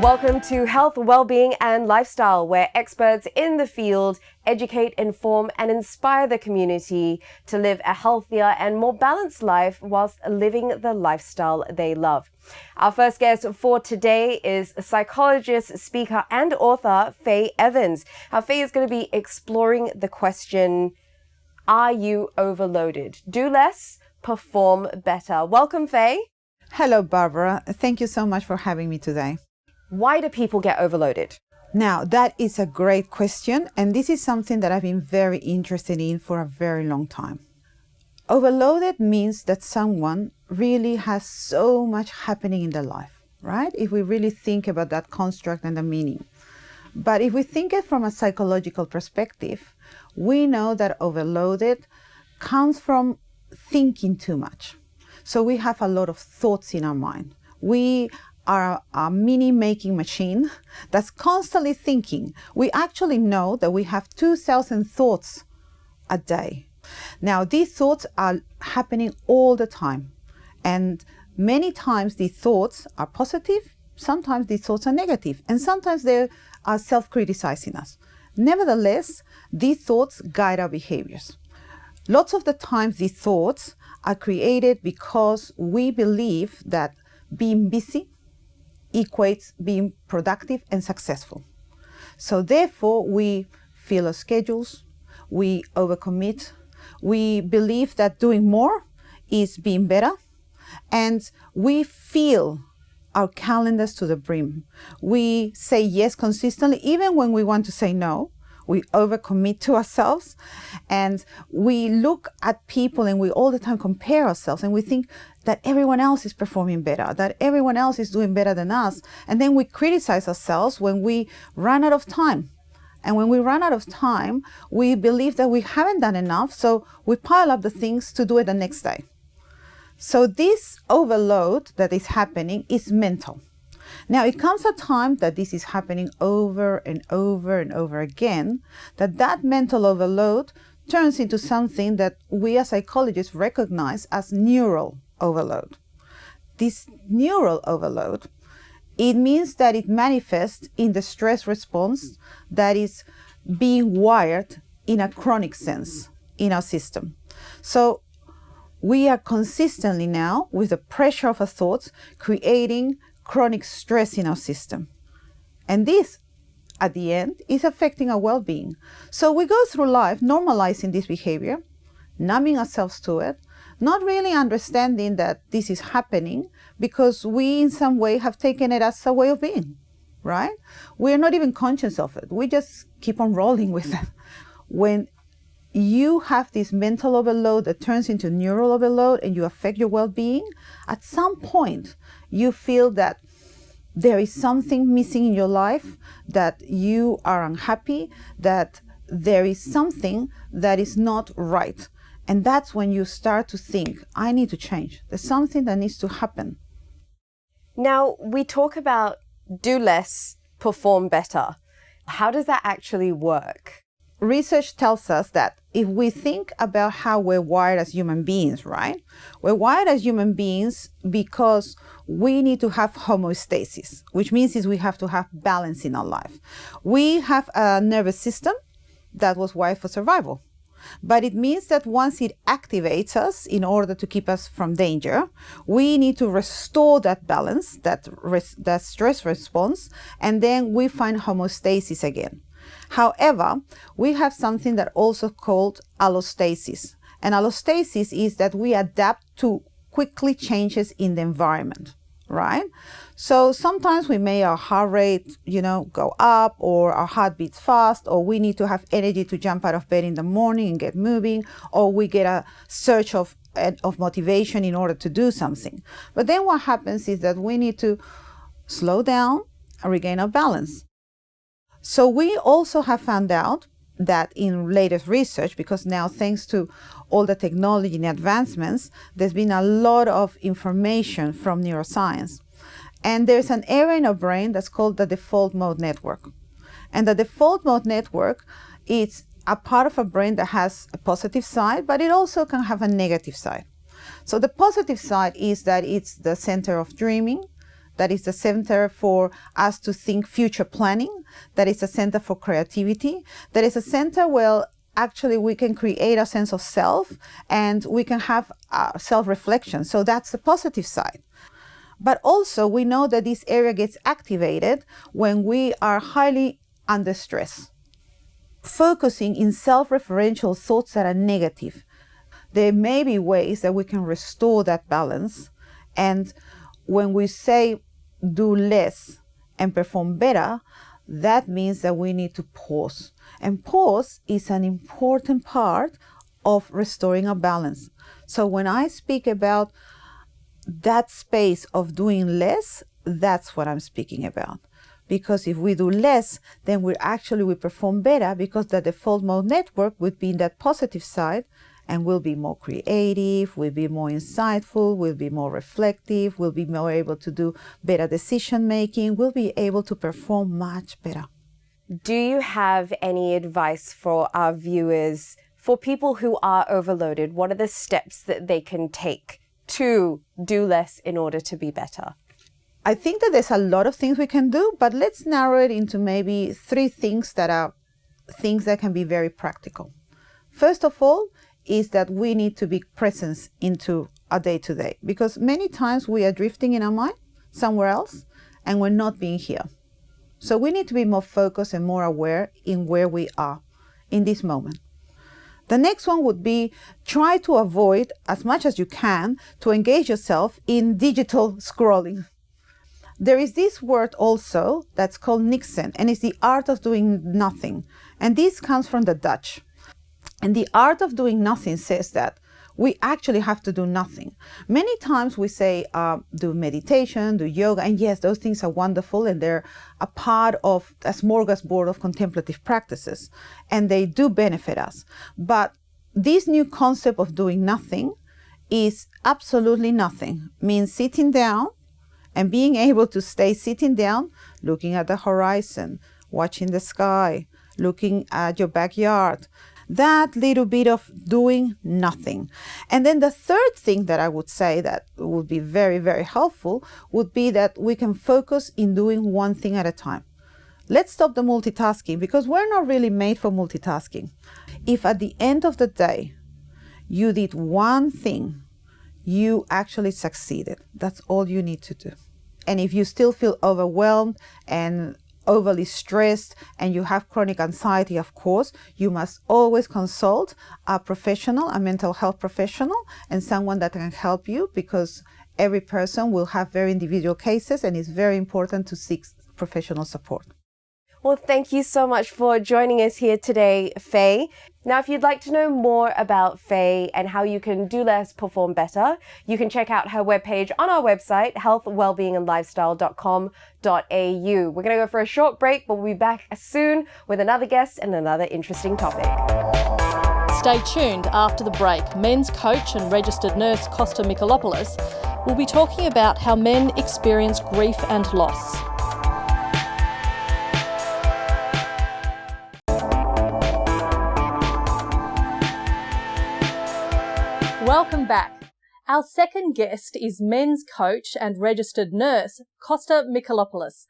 Welcome to Health, Wellbeing and Lifestyle, where experts in the field educate, inform and inspire the community to live a healthier and more balanced life whilst living the lifestyle they love. Our first guest for today is psychologist, speaker and author Faye Evans. Faye is going to be exploring the question, are you overloaded? Do less, perform better. Welcome, Faye. Hello, Barbara. Thank you so much for having me today. Why do people get overloaded? Now, that is a great question, and this is something that I've been very interested in for a very long time. Overloaded means that someone really has so much happening in their life, right? If we really think about that construct and the meaning. But if we think it from a psychological perspective, we know that overloaded comes from thinking too much. So we have a lot of thoughts in our mind. We are a mini making machine that's constantly thinking. We actually know that we have 2,000 thoughts a day. Now, these thoughts are happening all the time. And many times these thoughts are positive, sometimes these thoughts are negative, and sometimes they are self-criticizing us. Nevertheless, these thoughts guide our behaviors. Lots of the times these thoughts are created because we believe that being busy equates being productive and successful. So therefore, we fill our schedules, we overcommit, we believe that doing more is being better, and we fill our calendars to the brim. We say yes consistently, even when we want to say no. We overcommit to ourselves, and we look at people and we all the time compare ourselves, and we think that everyone else is performing better, that everyone else is doing better than us. And then we criticize ourselves when we run out of time. And when we run out of time, we believe that we haven't done enough, so we pile up the things to do it the next day. So this overload that is happening is mental. Now, it comes a time that this is happening over and over and over again, that mental overload turns into something that we as psychologists recognize as neural overload. This neural overload, it means that it manifests in the stress response that is being wired in a chronic sense in our system. So we are consistently now, with the pressure of our thoughts, creating chronic stress in our system. And this, at the end, is affecting our well-being. So we go through life normalizing this behavior, numbing ourselves to it, not really understanding that this is happening because we in some way have taken it as a way of being, right? We're not even conscious of it. We just keep on rolling with it. When you have this mental overload that turns into neural overload and you affect your well-being, at some point you feel that there is something missing in your life, that you are unhappy, that there is something that is not right. And that's when you start to think, I need to change. There's something that needs to happen. Now, we talk about do less, perform better. How does that actually work? Research tells us that if we think about how we're wired as human beings, right? We're wired as human beings because we need to have homeostasis, which means is we have to have balance in our life. We have a nervous system that was wired for survival. But it means that once it activates us in order to keep us from danger, we need to restore that balance, that stress response, and then we find homeostasis again. However, we have something that also called allostasis. And allostasis is that we adapt to quickly changes in the environment, right? So sometimes we may our heart rate, go up, or our heart beats fast, or we need to have energy to jump out of bed in the morning and get moving, or we get a surge of motivation in order to do something. But then what happens is that we need to slow down and regain our balance. So we also have found out that in latest research, because now thanks to all the technology and advancements, there's been a lot of information from neuroscience. And there's an area in our brain that's called the default mode network. And the default mode network is a part of our brain that has a positive side, but it also can have a negative side. So the positive side is that it's the center of dreaming, that is the center for us to think future planning, that is a center for creativity, that is a center where actually we can create a sense of self and we can have self-reflection. So that's the positive side. But also we know that this area gets activated when we are highly under stress, focusing in self-referential thoughts that are negative. There may be ways that we can restore that balance. And when we say do less and perform better, that means that we need to pause. And pause is an important part of restoring a balance. So when I speak about that space of doing less, that's what I'm speaking about. Because if we do less, then we perform better, because the default mode network would be in that positive side, and we'll be more creative, we'll be more insightful, we'll be more reflective, we'll be more able to do better decision making, we'll be able to perform much better. Do you have any advice for our viewers, for people who are overloaded? What are the steps that they can take to do less in order to be better? I think that there's a lot of things we can do, but let's narrow it into maybe 3 things that are things that can be very practical. First of all, is that we need to be present into our day-to-day, because many times we are drifting in our mind somewhere else and we're not being here. So we need to be more focused and more aware in where we are in this moment. The next one would be try to avoid as much as you can to engage yourself in digital scrolling. There is this word also that's called niksen, and it's the art of doing nothing. And this comes from the Dutch. And the art of doing nothing says that we actually have to do nothing. Many times we say do meditation, do yoga, and yes, those things are wonderful and they're a part of a smorgasbord of contemplative practices, and they do benefit us. But this new concept of doing nothing is absolutely nothing. Means sitting down and being able to stay sitting down, looking at the horizon, watching the sky, looking at your backyard. That little bit of doing nothing. And then the third thing that I would say that would be very, very helpful would be that we can focus in doing one thing at a time. Let's stop the multitasking, because we're not really made for multitasking. If at the end of the day you did one thing, you actually succeeded. That's all you need to do. And if you still feel overwhelmed and overly stressed and you have chronic anxiety, of course, you must always consult a professional, a mental health professional, and someone that can help you, because every person will have very individual cases and it's very important to seek professional support. Well, thank you so much for joining us here today, Faye. Now, if you'd like to know more about Faye and how you can do less, perform better, you can check out her webpage on our website, healthwellbeingandlifestyle.com.au. We're going to go for a short break, but we'll be back soon with another guest and another interesting topic. Stay tuned after the break. Men's coach and registered nurse Kosta Michalopoulos will be talking about how men experience grief and loss. Welcome back. Our second guest is men's coach and registered nurse Kosta Michalopoulos,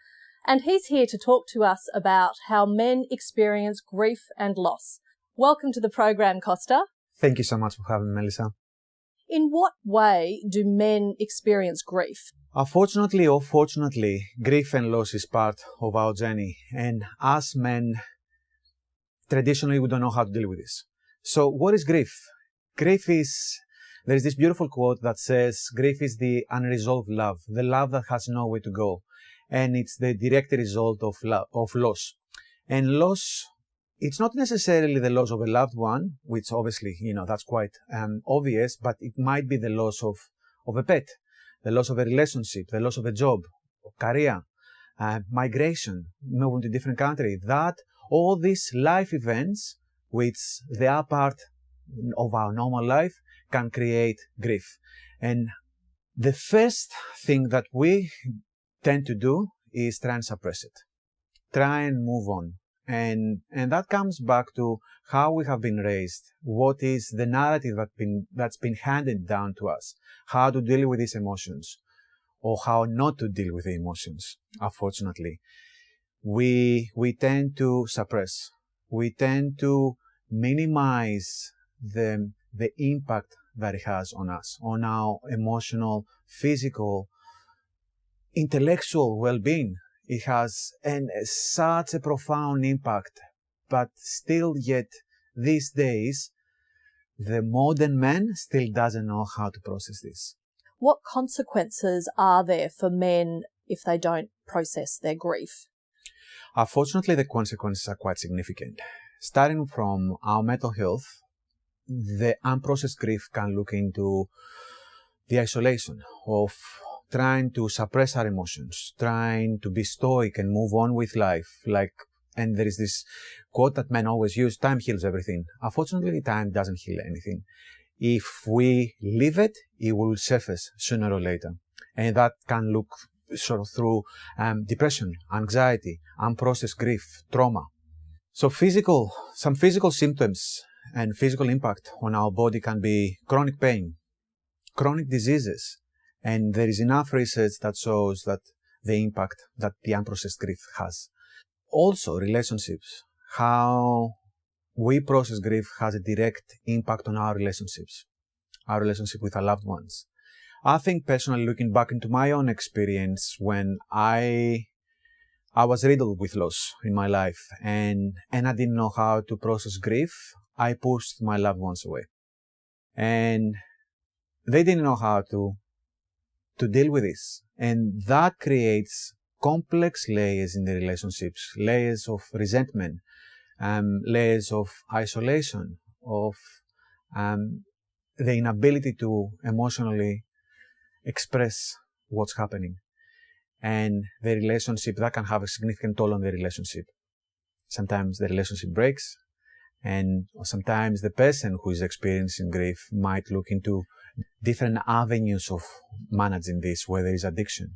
and he's here to talk to us about how men experience grief and loss. Welcome to the program, Kosta. Thank you so much for having me, Melissa. In what way do men experience grief? Unfortunately or fortunately, grief and loss is part of our journey, and as men, traditionally we don't know how to deal with this. So what is grief? There is this beautiful quote that says, grief is the unresolved love, the love that has nowhere to go. And it's the direct result of loss. And loss, it's not necessarily the loss of a loved one, which obviously, that's quite obvious, but it might be the loss of a pet, the loss of a relationship, the loss of a job, career, migration, moving to a different country. That, all these life events, which they are part of our normal life, can create grief. And the first thing that we tend to do is try and suppress it. Try and move on. And that comes back to how we have been raised. What is the narrative that's been handed down to us? How to deal with these emotions? or how not to deal with the emotions, unfortunately. We tend to suppress. We tend to minimize the impact that it has on us, on our emotional, physical, intellectual well-being. It has such a profound impact, but still yet these days, the modern man still doesn't know how to process this. What consequences are there for men if they don't process their grief? Unfortunately, the consequences are quite significant. Starting from our mental health, the unprocessed grief can look into the isolation of trying to suppress our emotions, trying to be stoic and move on with life. And there is this quote that men always use, time heals everything. Unfortunately, time doesn't heal anything. If we leave it, it will surface sooner or later. And that can look sort of through depression, anxiety, unprocessed grief, trauma. So some physical symptoms and physical impact on our body can be chronic pain, chronic diseases, and there is enough research that shows that the impact that the unprocessed grief has. Also, relationships. How we process grief has a direct impact on our relationships, our relationship with our loved ones. I think personally, looking back into my own experience, when I was riddled with loss in my life and I didn't know how to process grief, I pushed my loved ones away. And they didn't know how to deal with this. And that creates complex layers in the relationships, layers of resentment, layers of isolation, of the inability to emotionally express what's happening. And the relationship, that can have a significant toll on the relationship. Sometimes the relationship breaks, and sometimes the person who is experiencing grief might look into different avenues of managing this, where there is addiction.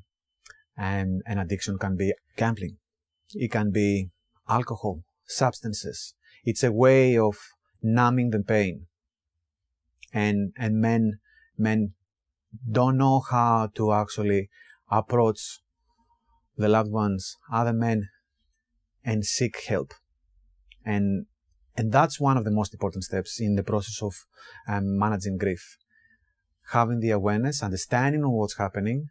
And an addiction can be gambling. It can be alcohol, substances. It's a way of numbing the pain. And men don't know how to actually approach the loved ones, other men, and seek help. And that's one of the most important steps in the process of managing grief. Having the awareness, understanding of what's happening,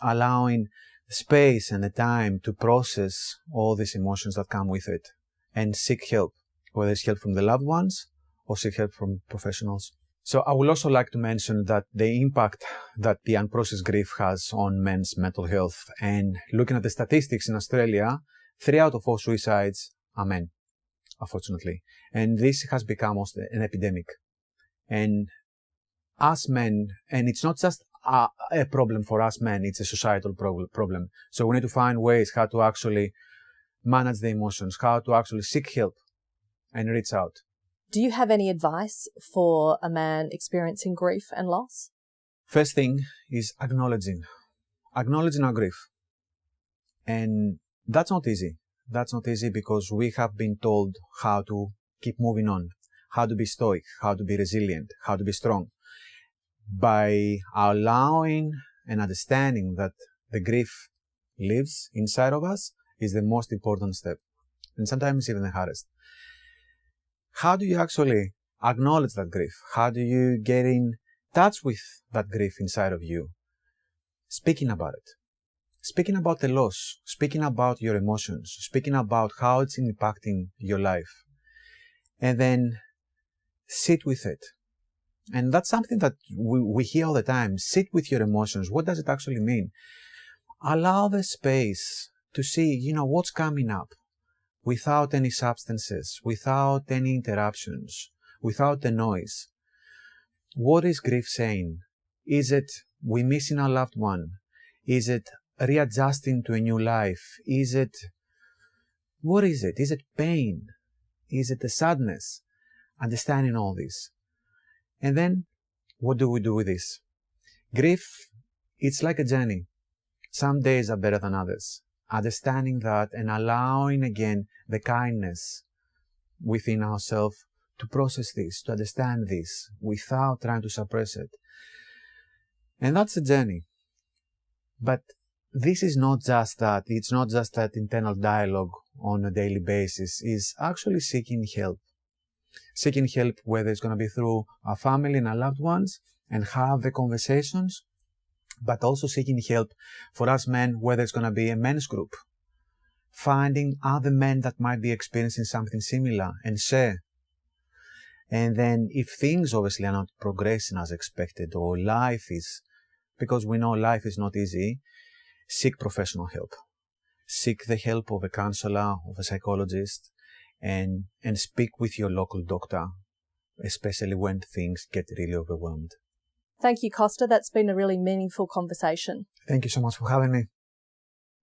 allowing space and the time to process all these emotions that come with it, and seek help, whether it's help from the loved ones or seek help from professionals. So I would also like to mention that the impact that the unprocessed grief has on men's mental health, and looking at the statistics in Australia, 3 out of 4 suicides are men, unfortunately. And this has become almost an epidemic. And us men, and it's not just a problem for us men, it's a societal problem. So we need to find ways how to actually manage the emotions, how to actually seek help and reach out. Do you have any advice for a man experiencing grief and loss? First thing is acknowledging our grief. And that's not easy. That's not easy because we have been told how to keep moving on, how to be stoic, how to be resilient, how to be strong. By allowing and understanding that the grief lives inside of us is the most important step, and sometimes even the hardest. How do you actually acknowledge that grief? How do you get in touch with that grief inside of you? Speaking about it. Speaking about the loss. Speaking about your emotions. Speaking about how it's impacting your life. And then sit with it. And that's something that we hear all the time. Sit with your emotions. What does it actually mean? Allow the space to see, what's coming up without any substances, without any interruptions, without the noise. What is grief saying? Is it we missing our loved one? Is it readjusting to a new life? What is it? Is it pain? Is it a sadness? Understanding all this. And then, what do we do with this? Grief, it's like a journey. Some days are better than others. Understanding that and allowing again the kindness within ourselves to process this, to understand this, without trying to suppress it. And that's a journey. But this is not just that. It's not just that internal dialogue on a daily basis. It's actually seeking help. Seeking help, whether it's going to be through our family and our loved ones and have the conversations, but also seeking help for us men, whether it's going to be a men's group. Finding other men that might be experiencing something similar and share. And then if things obviously are not progressing as expected, or life is, because we know life is not easy, seek professional help. Seek the help of a counselor, of a psychologist, and speak with your local doctor, especially when things get really overwhelmed. Thank you, Kosta. That's been a really meaningful conversation. Thank you so much for having me.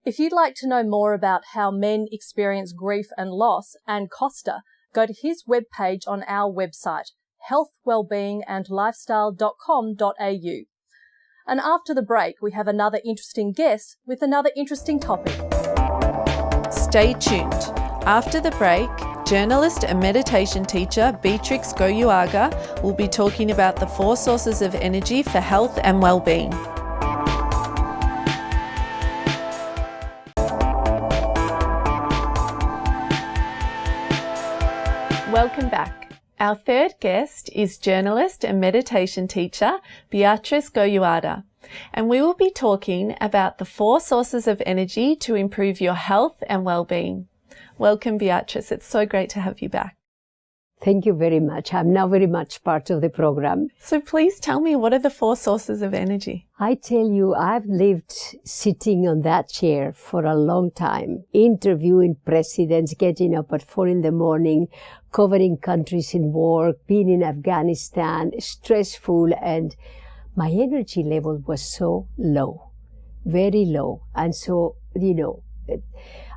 If you'd like to know more about how men experience grief and loss and Kosta, go to his webpage on our website, healthwellbeingandlifestyle.com.au. And after the break, we have another interesting guest with another interesting topic. Stay tuned. After the break, journalist and meditation teacher Beatriz Goyoaga will be talking about the 4 sources of energy for health and well-being. Welcome back. Our third guest is journalist and meditation teacher Beatriz Goyoaga, and we will be talking about the 4 sources of energy to improve your health and well-being. Welcome, Beatriz. It's so great to have you back. Thank you very much. I'm now very much part of the program. So please tell me, what are the 4 sources of energy? I tell you, I've lived sitting on that chair for a long time, interviewing presidents, getting up at 4 a.m, covering countries in war, being in Afghanistan, stressful, and my energy level was so low, very low. And so,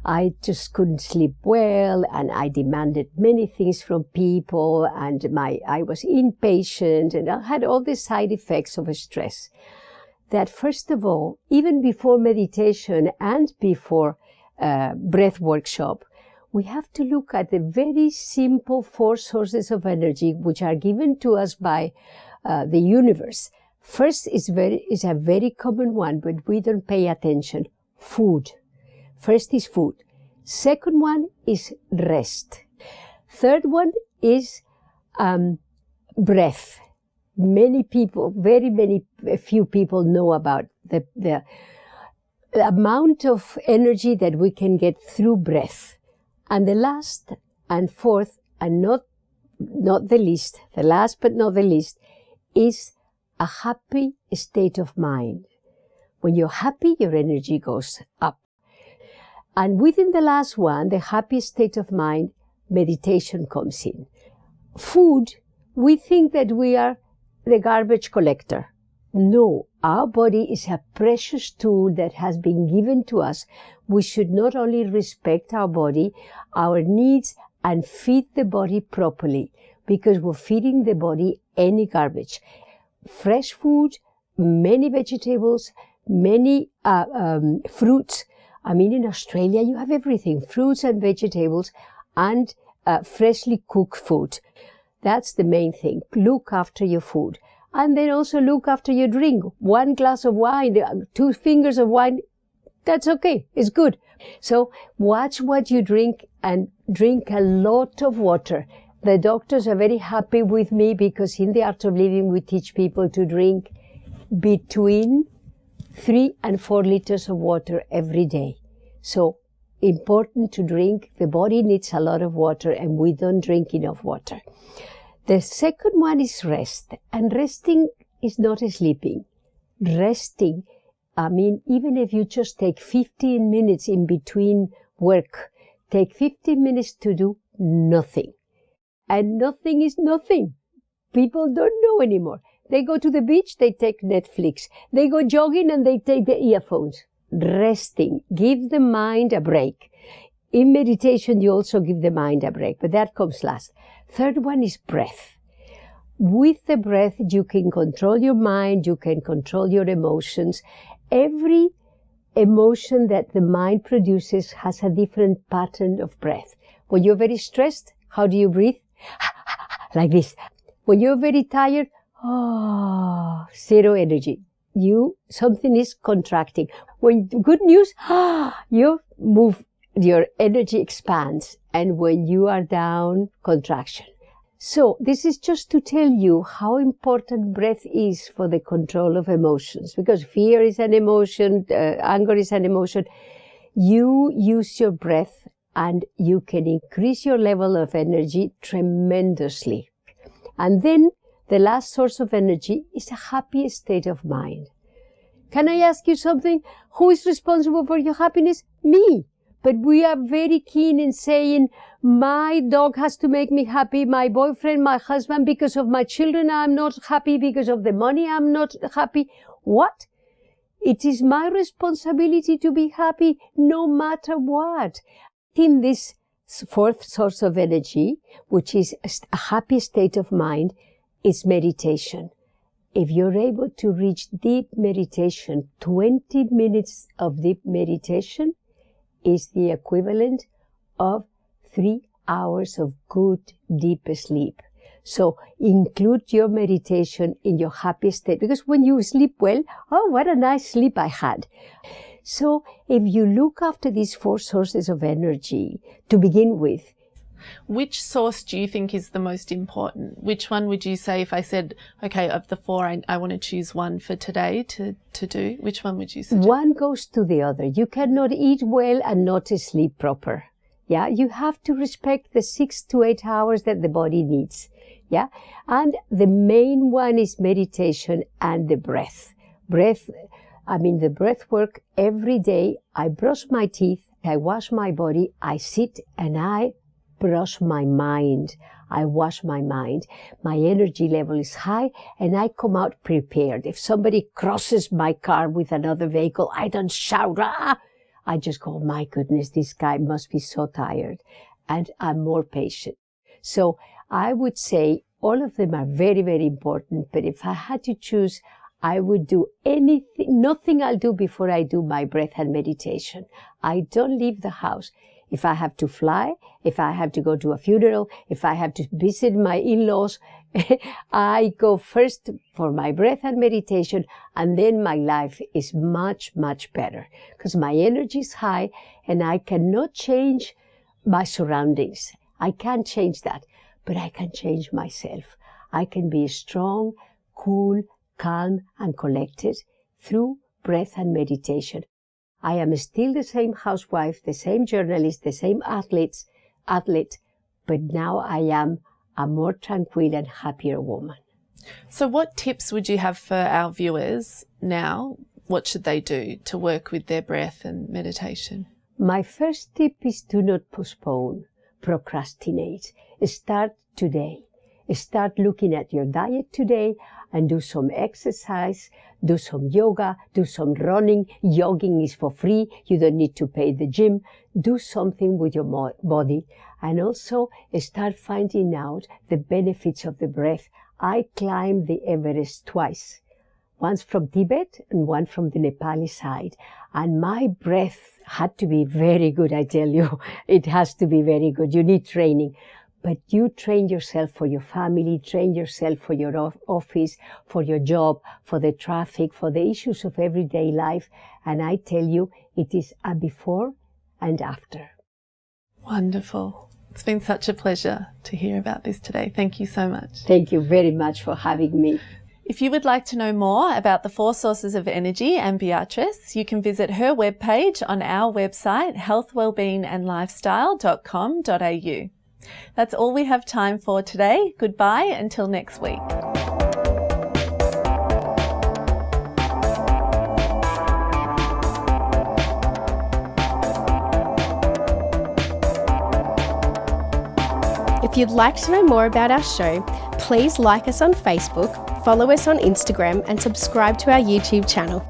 I just couldn't sleep well, and I demanded many things from people, and I was impatient, and I had all the side effects of stress. That first of all, even before meditation and before breath workshop, we have to look at the very simple 4 sources of energy which are given to us by the universe. First is a very common one, but we don't pay attention. Food. First is food. Second one is rest. Third one is breath. Many people, few people know about the amount of energy that we can get through breath. And the last and fourth, and not the least, the last but not the least, is a happy state of mind. When you're happy, your energy goes up. And within the last one, the happy state of mind, meditation comes in. Food, we think that we are the garbage collector. No, our body is a precious tool that has been given to us. We should not only respect our body, our needs, and feed the body properly, because we're feeding the body any garbage. Fresh food, many vegetables, many fruits. I mean, in Australia, you have everything, fruits and vegetables and freshly cooked food. That's the main thing. Look after your food. And then also look after your drink. 1 glass of wine, 2 fingers of wine, that's okay. It's good. So watch what you drink and drink a lot of water. The doctors are very happy with me because in the Art of Living, we teach people to drink between 3 and 4 liters of water every day. So important to drink. The body needs a lot of water and we don't drink enough water. The second one is rest. And resting is not sleeping. Resting, I mean, even if you just take 15 minutes in between work, take 15 minutes to do nothing. And nothing is nothing. People don't know anymore. They go to the beach, they take Netflix. They go jogging and they take the earphones. Resting. Give the mind a break. In meditation, you also give the mind a break, but that comes last. Third one is breath. With the breath, you can control your mind, you can control your emotions. Every emotion that the mind produces has a different pattern of breath. When you're very stressed, how do you breathe? Like this. When you're very tired, zero energy. something is contracting. When good news, you move, your energy expands. And when you are down, contraction. So this is just to tell you how important breath is for the control of emotions, because fear is an emotion, anger is an emotion. You use your breath and you can increase your level of energy tremendously. And then the last source of energy is a happy state of mind. Can I ask you something? Who is responsible for your happiness? Me. But we are very keen in saying, my dog has to make me happy, my boyfriend, my husband, because of my children I'm not happy, because of the money I'm not happy. What? It is my responsibility to be happy no matter what. In this fourth source of energy, which is a happy state of mind, is meditation. If you're able to reach deep meditation, 20 minutes of deep meditation is the equivalent of 3 hours of good, deep sleep. So include your meditation in your happy state, because when you sleep well, oh, what a nice sleep I had. So if you look after these 4 sources of energy to begin with, which source do you think is the most important? Which one would you say, if I said, okay, of the 4, I want to choose one for today to do, which one would you suggest? One goes to the other. You cannot eat well and not sleep proper. Yeah, you have to respect the 6 to 8 hours that the body needs. Yeah, and the main one is meditation and the breath. The breath work every day. I brush my teeth, I wash my body, I sit and I brush my mind. I wash my mind. My energy level is high and I come out prepared. If somebody crosses my car with another vehicle, I don't shout, ah! I just go, my goodness, this guy must be so tired. And I'm more patient. So I would say all of them are very, very important. But if I had to choose, I would do nothing I'll do before I do my breath and meditation. I don't leave the house. If I have to fly, if I have to go to a funeral, if I have to visit my in-laws, I go first for my breath and meditation, and then my life is much, much better because my energy is high and I cannot change my surroundings. I can't change that, but I can change myself. I can be strong, cool, calm, and collected through breath and meditation. I am still the same housewife, the same journalist, the same athlete, but now I am a more tranquil and happier woman. So what tips would you have for our viewers now? What should they do to work with their breath and meditation? My first tip is do not postpone, procrastinate. Start today. Start looking at your diet today and do some exercise, do some yoga, do some running. Jogging is for free. You don't need to pay the gym. Do something with your body. And also start finding out the benefits of the breath. I climbed the Everest twice. Once from Tibet and one from the Nepali side. And my breath had to be very good, I tell you. It has to be very good. You need training. But you train yourself for your family, train yourself for your office, for your job, for the traffic, for the issues of everyday life. And I tell you, it is a before and after. Wonderful. It's been such a pleasure to hear about this today. Thank you so much. Thank you very much for having me. If you would like to know more about the 4 sources of energy and Beatriz, you can visit her webpage on our website, healthwellbeingandlifestyle.com.au. That's all we have time for today. Goodbye until next week. If you'd like to know more about our show, please like us on Facebook, follow us on Instagram and subscribe to our YouTube channel.